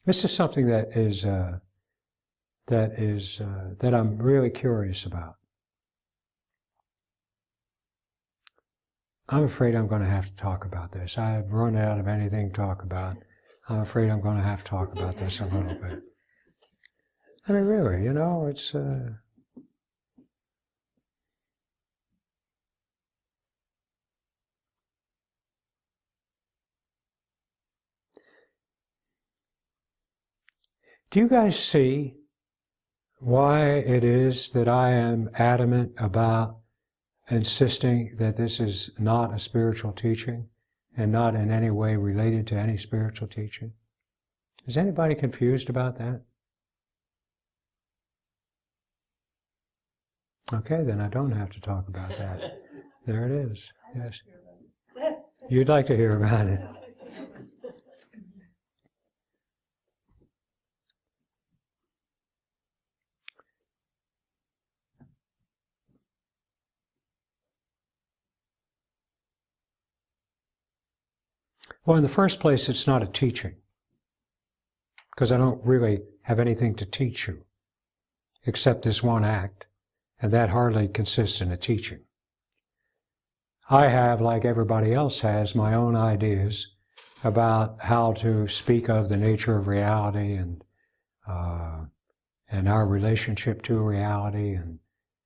This is something that I'm really curious about. I'm afraid I'm going to have to talk about this. I've run out of anything to talk about. I'm afraid I'm going to have to talk about this a little bit. I mean, really, it's... Do you guys see why it is that I am adamant about insisting that this is not a spiritual teaching and not in any way related to any spiritual teaching? Is anybody confused about that? Okay, then I don't have to talk about that. There it is. Yes. You'd like to hear about it. Well, in the first place, it's not a teaching, because I don't really have anything to teach you, except this one act, and that hardly consists in a teaching. I have, like everybody else has, my own ideas about how to speak of the nature of reality and our relationship to reality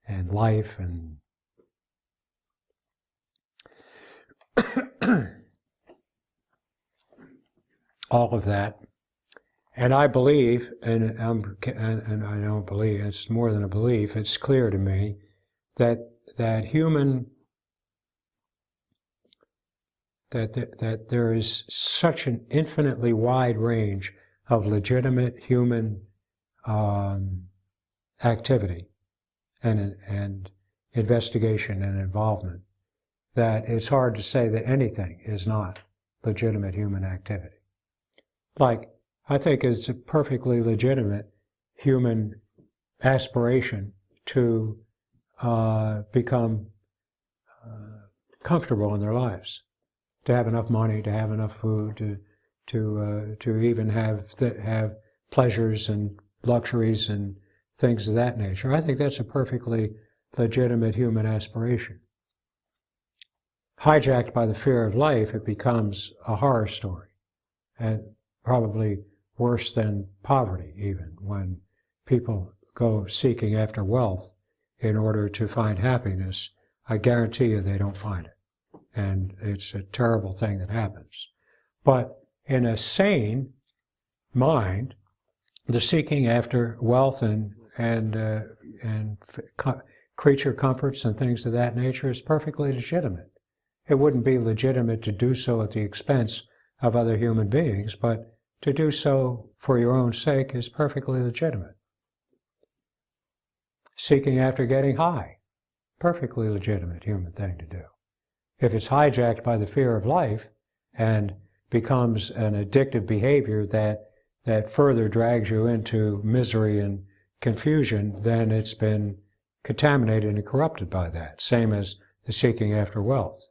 and life and all of that. And I believe, and I don't believe, it's more than a belief, it's clear to me that there is such an infinitely wide range of legitimate human activity and investigation and involvement that it's hard to say that anything is not legitimate human activity. Like, I think it's a perfectly legitimate human aspiration to become comfortable in their lives, to have enough money, to have enough food, to even have pleasures and luxuries and things of that nature. I think that's a perfectly legitimate human aspiration. Hijacked by the fear of life, it becomes a horror story, and probably worse than poverty even, when people go seeking after wealth in order to find happiness. I guarantee you they don't find it. And it's a terrible thing that happens. But in a sane mind, the seeking after wealth and creature comforts and things of that nature is perfectly legitimate. It wouldn't be legitimate to do so at the expense of other human beings, but to do so for your own sake is perfectly legitimate. Seeking after getting high, perfectly legitimate human thing to do. If it's hijacked by the fear of life and becomes an addictive behavior that further drags you into misery and confusion, then it's been contaminated and corrupted by that. Same as the seeking after wealth.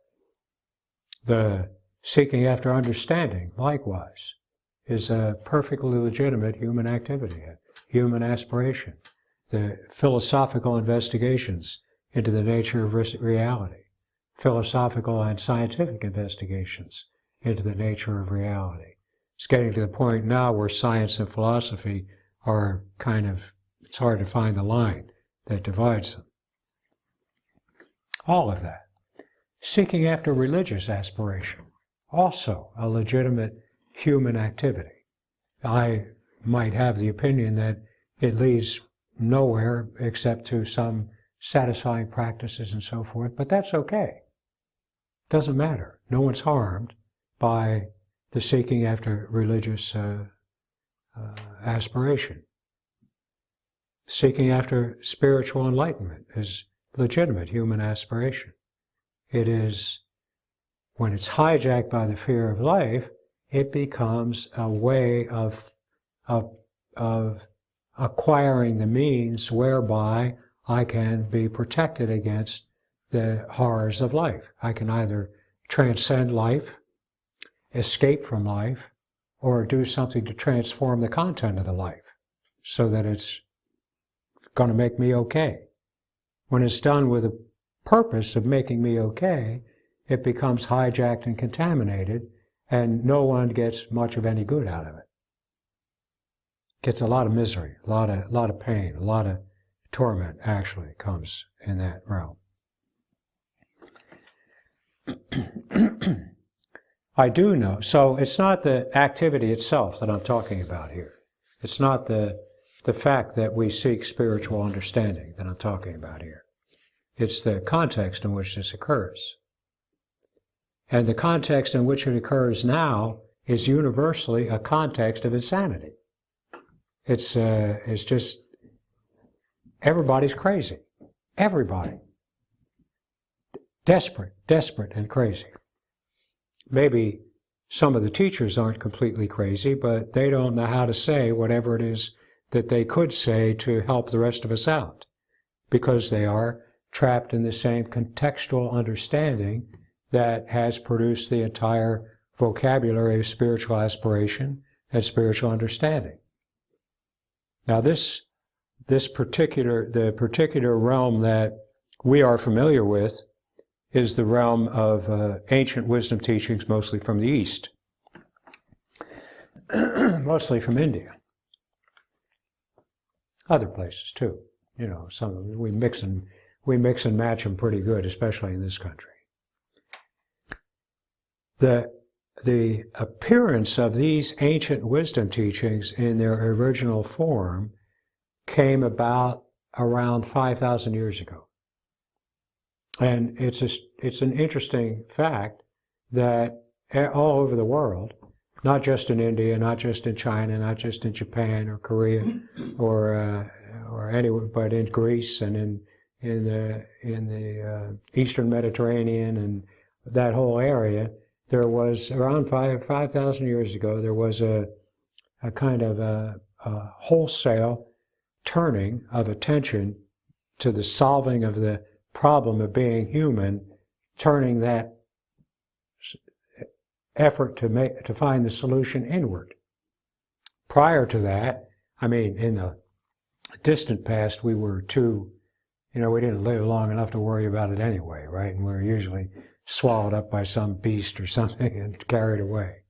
The seeking after understanding, likewise, is a perfectly legitimate human activity, a human aspiration. The philosophical investigations into the nature of reality, philosophical and scientific investigations into the nature of reality. It's getting to the point now where science and philosophy are it's hard to find the line that divides them. All of that. Seeking after religious aspiration, also a legitimate human activity. I might have the opinion that it leads nowhere except to some satisfying practices and so forth, but that's okay. Doesn't matter. No one's harmed by the seeking after religious aspiration. Seeking after spiritual enlightenment is legitimate human aspiration. It is, when it's hijacked by the fear of life, it becomes a way of acquiring the means whereby I can be protected against the horrors of life. I can either transcend life, escape from life, or do something to transform the content of the life so that it's going to make me okay. When it's done with a purpose of making me okay, it becomes hijacked and contaminated, and no one gets much of any good out of it. Gets a lot of misery, a lot of pain, a lot of torment actually comes in that realm. I do know, so it's not the activity itself that I'm talking about here. It's not the fact that we seek spiritual understanding that I'm talking about here. It's the context in which this occurs. And the context in which it occurs now is universally a context of insanity. It's just, everybody's crazy. Everybody. Desperate and crazy. Maybe some of the teachers aren't completely crazy, but they don't know how to say whatever it is that they could say to help the rest of us out, because they are trapped in the same contextual understanding that has produced the entire vocabulary of spiritual aspiration and spiritual understanding. Now the particular realm that we are familiar with is the realm of ancient wisdom teachings, mostly from the East, mostly from India. Other places too, you know. Some of them, we mix and match them pretty good, especially in this country. The appearance of these ancient wisdom teachings in their original form came about around 5,000 years ago. And it's an interesting fact that all over the world, not just in India, not just in China, not just in Japan or Korea or anywhere, but in Greece and in the Eastern Mediterranean and that whole area, there was around 5,000 years ago, there was a kind of a wholesale turning of attention to the solving of the problem of being human, turning that effort to find the solution inward. Prior to that, I mean, in the distant past, we were too, we didn't live long enough to worry about it anyway, right? And we were usually swallowed up by some beast or something and carried away.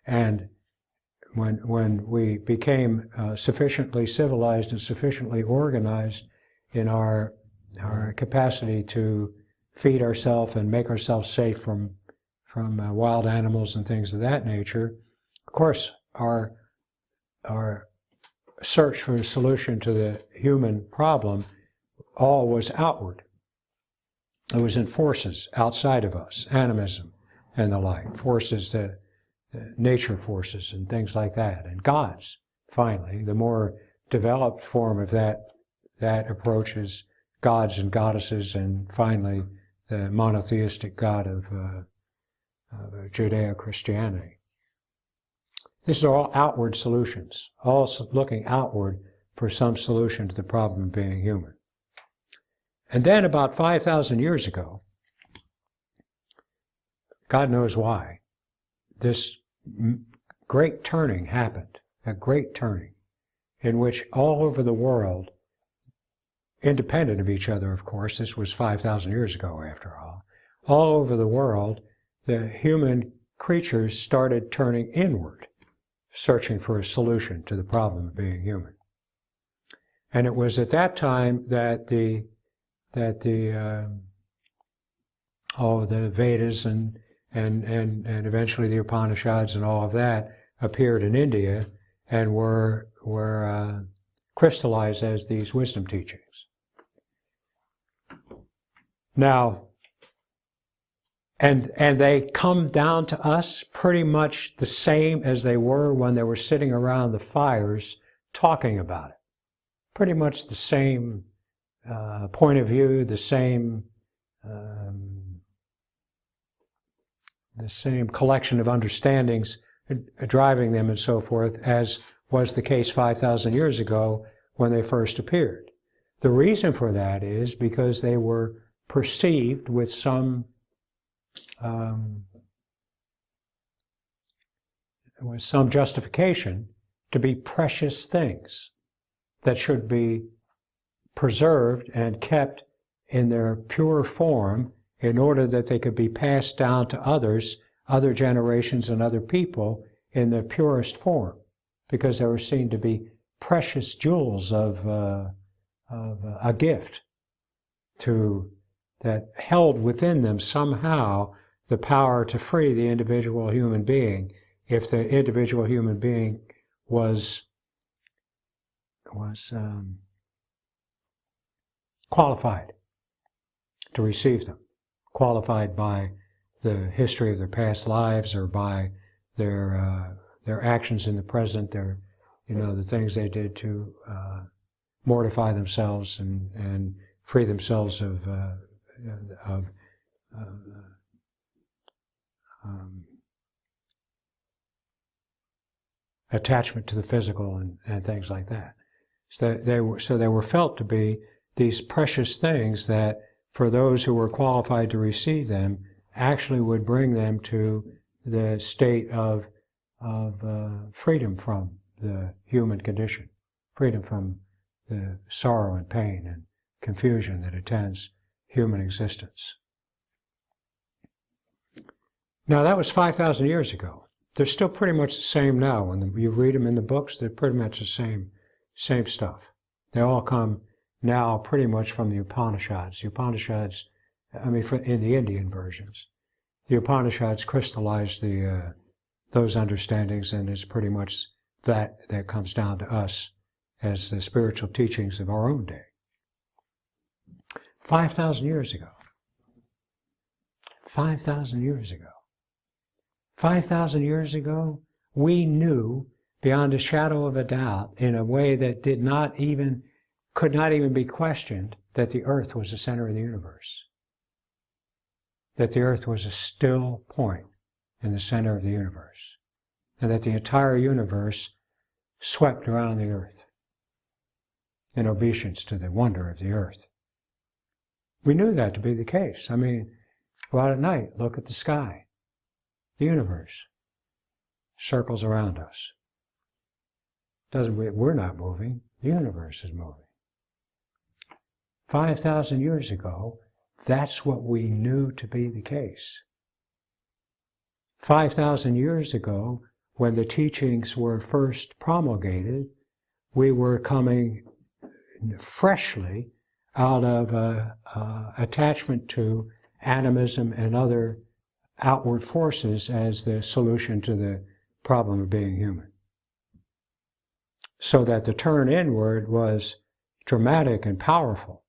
And when we became sufficiently civilized and sufficiently organized in our capacity to feed ourselves and make ourselves safe from wild animals and things of that nature, of course, our search for a solution to the human problem all was outward. It was in forces outside of us, animism and the like, forces that nature forces and things like that, and gods. Finally, the more developed form of that approach is gods and goddesses, and finally the monotheistic God of Judeo-Christianity. These are all outward solutions, all looking outward for some solution to the problem of being human. And then about 5,000 years ago, God knows why, this great turning happened, a great turning, in which all over the world, independent of each other, of course, this was 5,000 years ago after all over the world, the human creatures started turning inward, searching for a solution to the problem of being human. And it was at that time that the Vedas and eventually the Upanishads and all of that appeared in India and were crystallized as these wisdom teachings. Now, and they come down to us pretty much the same as they were when they were sitting around the fires talking about it. Pretty much the same point of view, the same collection of understandings driving them and so forth, as was the case 5,000 years ago when they first appeared. The reason for that is because they were perceived with some was some justification to be precious things that should be preserved and kept in their pure form in order that they could be passed down to others, other generations and other people in the purest form, because they were seen to be precious jewels of a gift that held within them somehow the power to free the individual human being if the individual human being was qualified to receive them, qualified by the history of their past lives or by their actions in the present, the things they did to mortify themselves and free themselves of attachment to the physical and things like that. So they were felt to be these precious things that, for those who were qualified to receive them, actually would bring them to the state of freedom from the human condition, freedom from the sorrow and pain and confusion that attends human existence. Now, that was 5,000 years ago. They're still pretty much the same now. When you read them in the books, they're pretty much the same stuff. They all come now pretty much from the Upanishads. The Upanishads, in the Indian versions, the Upanishads crystallized those understandings, and it's pretty much that comes down to us as the spiritual teachings of our own day. 5,000 years ago. 5,000 years ago. 5,000 years ago, we knew beyond a shadow of a doubt, in a way that could not even be questioned, that the earth was the center of the universe. That the earth was a still point in the center of the universe. And that the entire universe swept around the earth in obeisance to the wonder of the earth. We knew that to be the case. Go out at night, look at the sky. The universe circles around us. We're not moving, the universe is moving. 5,000 years ago, that's what we knew to be the case. 5,000 years ago, when the teachings were first promulgated, we were coming freshly out of attachment to animism and other outward forces as the solution to the problem of being human. So that the turn inward was dramatic and powerful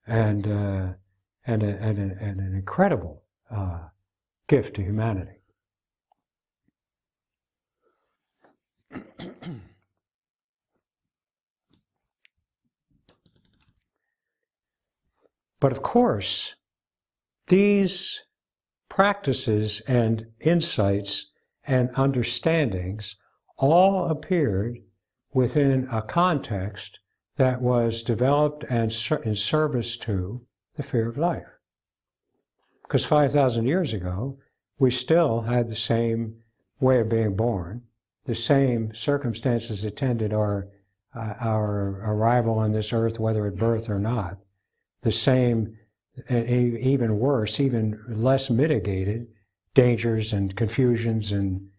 and an incredible gift to humanity. But of course, these practices and insights and understandings all appeared within a context that was developed and in service to the fear of life. Because 5,000 years ago, we still had the same way of being born, the same circumstances attended our arrival on this earth, whether at birth or not, the same, even worse, even less mitigated dangers and confusions and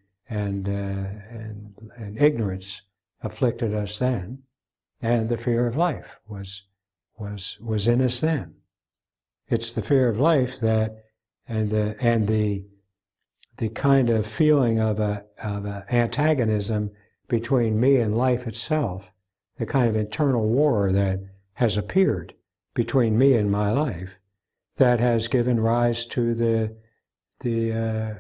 ignorance afflicted us then, and the fear of life was in us then. It's the fear of life that, and the kind of feeling of a antagonism between me and life itself, the kind of internal war that has appeared between me and my life, that has given rise to the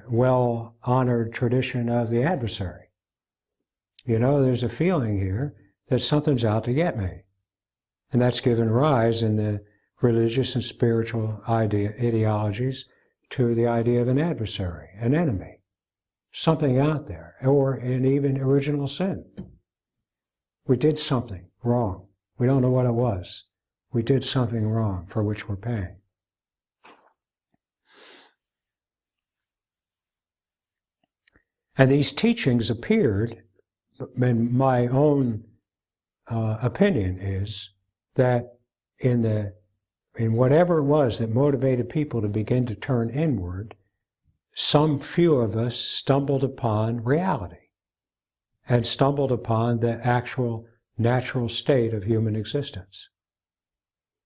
well-honored tradition of the adversary. There's a feeling here that something's out to get me. And that's given rise in the religious and spiritual ideologies to the idea of an adversary, an enemy, something out there, or in even original sin. We did something wrong. We don't know what it was. We did something wrong for which we're paying. And these teachings appeared, in my own opinion, is that in whatever it was that motivated people to begin to turn inward, some few of us stumbled upon reality and stumbled upon the actual natural state of human existence.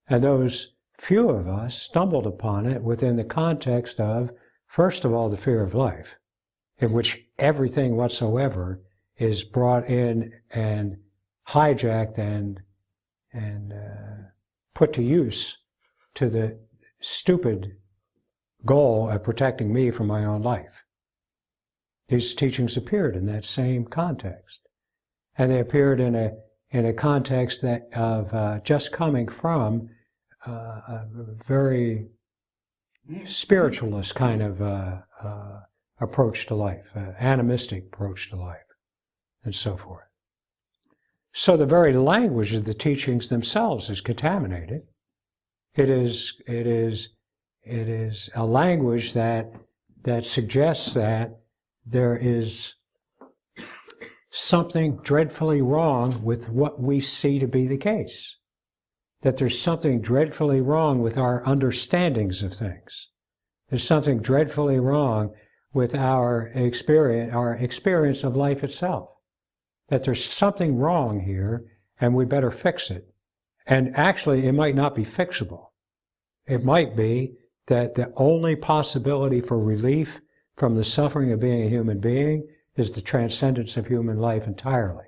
And those few of us stumbled upon it within the context of, first of all, the fear of life, in which everything whatsoever is brought in and hijacked and put to use to the stupid goal of protecting me from my own life. These teachings appeared in that same context, and they appeared in a context that of just coming from a very spiritualist kind of approach to life, animistic approach to life, and so forth. So the very language of the teachings themselves is contaminated. It is a language that suggests that there is something dreadfully wrong with what we see to be the case. That there's something dreadfully wrong with our understandings of things. There's something dreadfully wrong with our experience of life itself. That there's something wrong here and we better fix it. And actually, it might not be fixable. It might be that the only possibility for relief from the suffering of being a human being is the transcendence of human life entirely.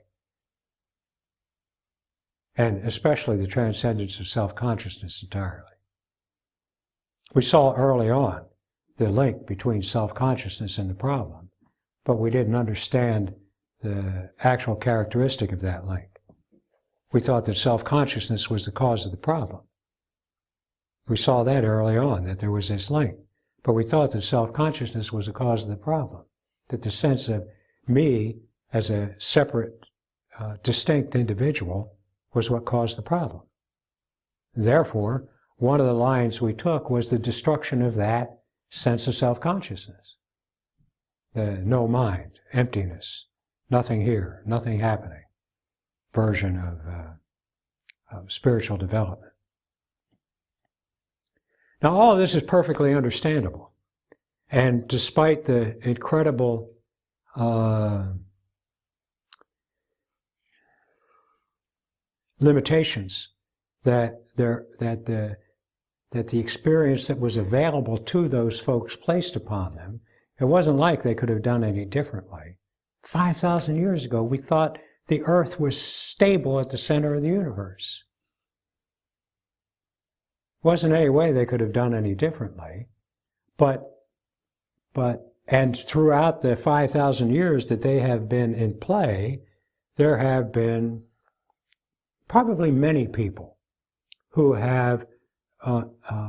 And especially the transcendence of self-consciousness entirely. We saw early on the link between self-consciousness and the problem, but we didn't understand the actual characteristic of that link. We thought that self-consciousness was the cause of the problem. We saw that early on, that there was this link. But we thought that self-consciousness was the cause of the problem, that the sense of me as a separate, distinct individual was what caused the problem. Therefore, one of the lines we took was the destruction of that sense of self-consciousness. The no mind, emptiness, nothing here, nothing happening version of spiritual development. Now, all of this is perfectly understandable. And despite the incredible limitations that the experience that was available to those folks placed upon them, it wasn't like they could have done any differently. 5,000 years ago, we thought the earth was stable at the center of the universe. Wasn't any way they could have done any differently, and throughout the 5,000 years that they have been in play, there have been probably many people who have,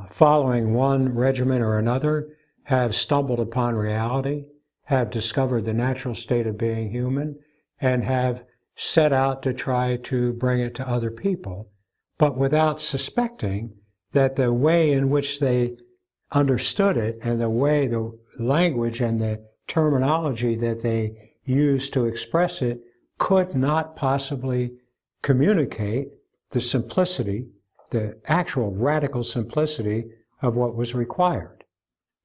following one regimen or another, have stumbled upon reality, have discovered the natural state of being human, and have set out to try to bring it to other people, but without suspecting that the way in which they understood it and the language and the terminology that they used to express it could not possibly communicate the simplicity, the actual radical simplicity of what was required.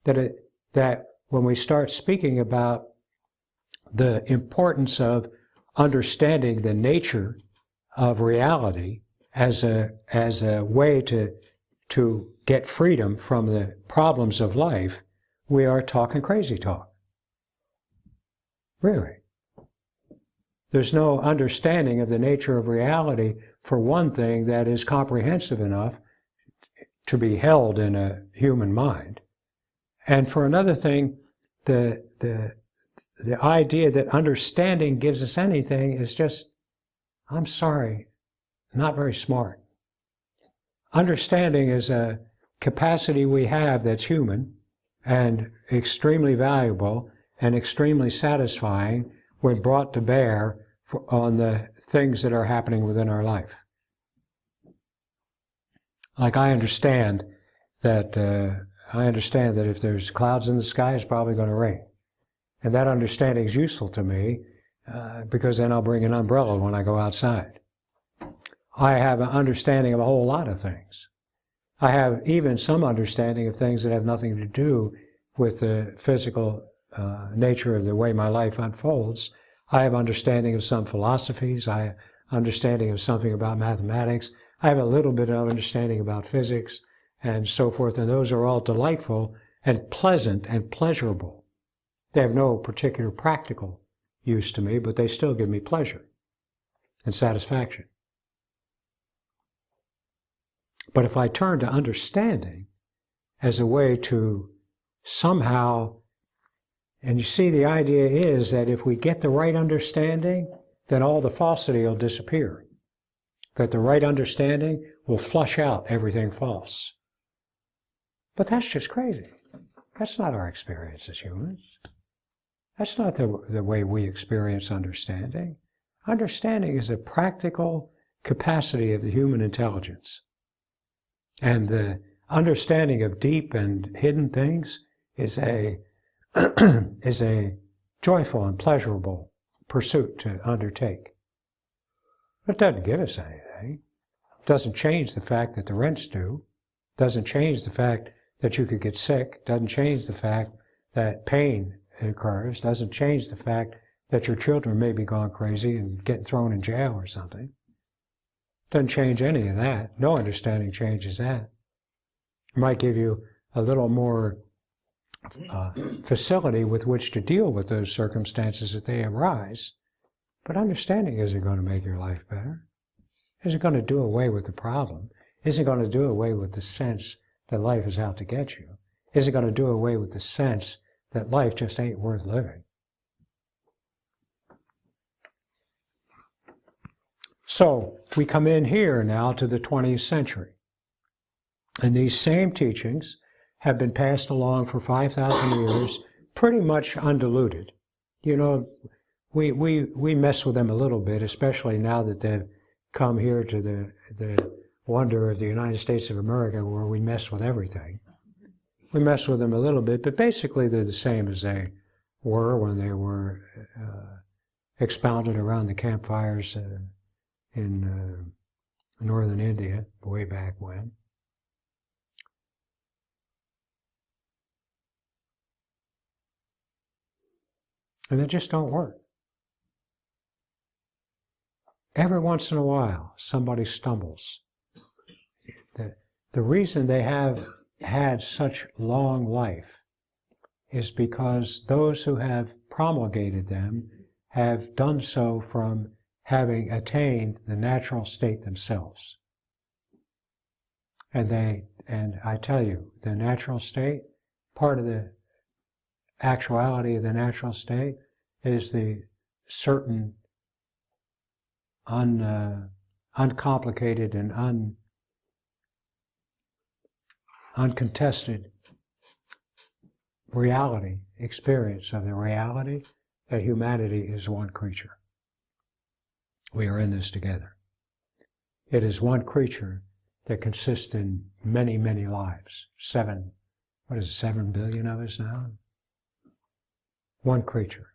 That when we start speaking about the importance of understanding the nature of reality as a way to get freedom from the problems of life, we are talking crazy talk. Really. There's no understanding of the nature of reality, for one thing, that is comprehensive enough to be held in a human mind. And for another thing, the idea that understanding gives us anything is just, I'm sorry, not very smart. Understanding is a capacity we have that's human and extremely valuable and extremely satisfying when brought to bear on the things that are happening within our life. Like I understand that if there's clouds in the sky, it's probably going to rain. And that understanding is useful to me because then I'll bring an umbrella when I go outside. I have an understanding of a whole lot of things. I have even some understanding of things that have nothing to do with the physical nature of the way my life unfolds. I have understanding of some philosophies. I have understanding of something about mathematics. I have a little bit of understanding about physics and so forth, and those are all delightful and pleasant and pleasurable. They have no particular practical use to me, but they still give me pleasure and satisfaction. But if I turn to understanding as a way to somehow, and you see, the idea is that if we get the right understanding, then all the falsity will disappear. That the right understanding will flush out everything false. But that's just crazy. That's not our experience as humans. That's not the way we experience understanding. Understanding is a practical capacity of the human intelligence. And the understanding of deep and hidden things is a joyful and pleasurable pursuit to undertake. It doesn't give us anything. It doesn't change the fact that the rent's due. It doesn't change the fact that you could get sick. It doesn't change the fact that pain occurs. It doesn't change the fact that your children may be gone crazy and getting thrown in jail or something. It doesn't change any of that. No understanding changes that. It might give you a little more facility with which to deal with those circumstances that they arise, but understanding isn't going to make your life better. Isn't going to do away with the problem. Isn't going to do away with the sense that life is out to get you. Isn't going to do away with the sense that life just ain't worth living. So we come in here now to the 20th century, and these same teachings have been passed along for 5,000 years, pretty much undiluted. You know, we mess with them a little bit, especially now that they've come here to the wonder of the United States of America, where we mess with everything. We mess with them a little bit, but basically they're the same as they were when they were expounded around the campfires in northern India, way back when. And they just don't work. Every once in a while, somebody stumbles. The reason they have had such long life is because those who have promulgated them have done so from having attained the natural state themselves. And I tell you, the natural state, part of the actuality of the natural state is the certain uncomplicated and uncontested reality, experience of the reality that humanity is one creature. We are in this together. It is one creature that consists in many, many lives. 7 billion of us now? One creature.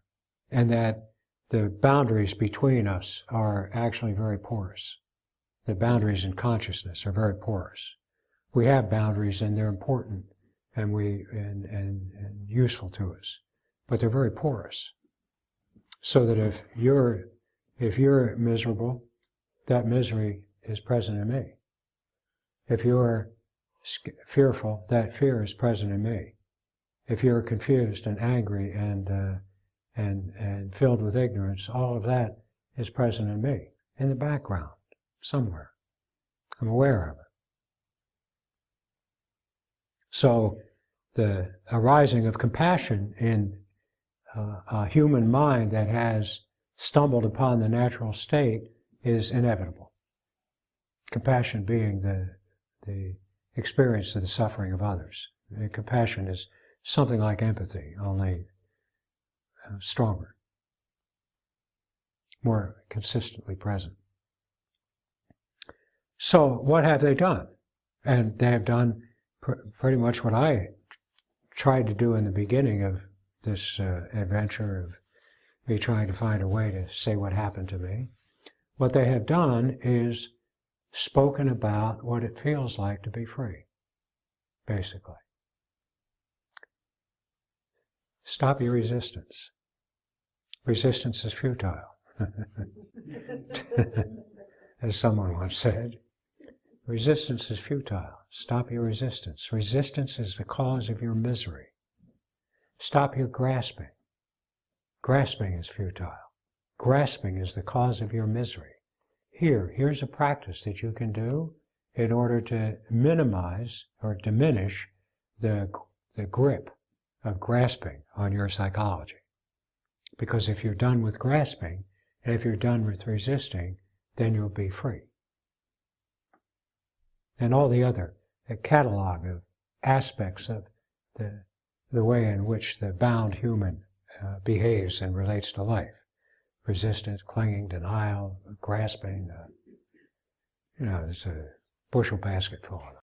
And that the boundaries between us are actually very porous. The boundaries in consciousness are very porous. We have boundaries and they're important and useful to us, but they're very porous. So that if you're miserable, that misery is present in me. If you're fearful, that fear is present in me. If you're confused and angry and filled with ignorance, all of that is present in me, in the background, somewhere. I'm aware of it. So the arising of compassion in a human mind that has stumbled upon the natural state is inevitable. Compassion being the experience of the suffering of others. And compassion is something like empathy, only stronger, more consistently present. So what have they done? And they have done pretty much what I tried to do in the beginning of this adventure of me trying to find a way to say what happened to me. What they have done is spoken about what it feels like to be free, basically. Stop your resistance. Resistance is futile, as someone once said. Resistance is futile. Stop your resistance. Resistance is the cause of your misery. Stop your grasping. Grasping is futile. Grasping is the cause of your misery. Here's a practice that you can do in order to minimize or diminish the grip of grasping on your psychology. Because if you're done with grasping, and if you're done with resisting, then you'll be free. And all the other catalog of aspects of the way in which the bound human behaves and relates to life. Resistance, clinging, denial, grasping, there's a bushel basket full of them.